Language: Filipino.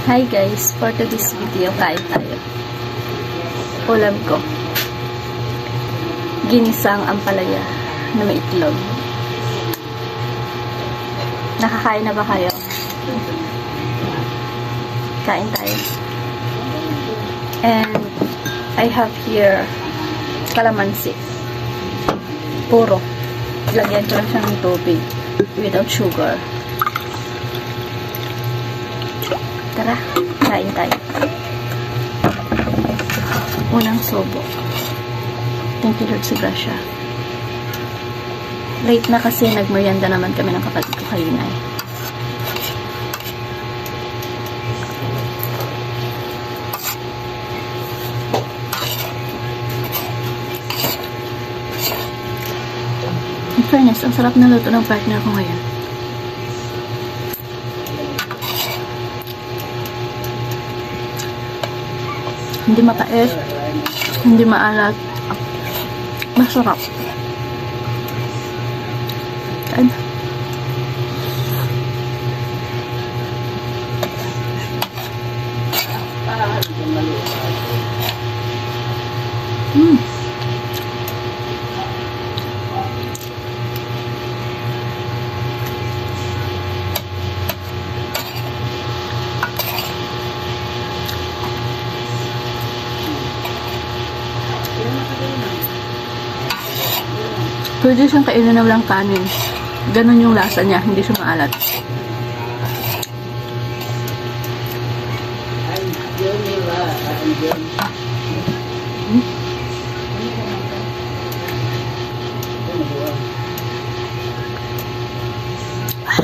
Hi guys, for today's video, kain tayo. Ulam ko, ginisang ampalaya na may itlog. Nakakain na ba kayo? Kain tayo. And I have here calamansi. Puro. Lagyan ko lang siya ng tubig without sugar. Tara, kain tayo. Unang sobo. Thank you Lord sa grasya. Late na kasi nagmerienda naman kami ng kapatid ko kanina eh. In fairness, ang sarap na luto ng partner ko ngayon. Hindi mapait, hindi maalat, masarap. Kain. Pwede siyang kainin na walang kanin. Ganon yung lasa niya, hindi siya maalat.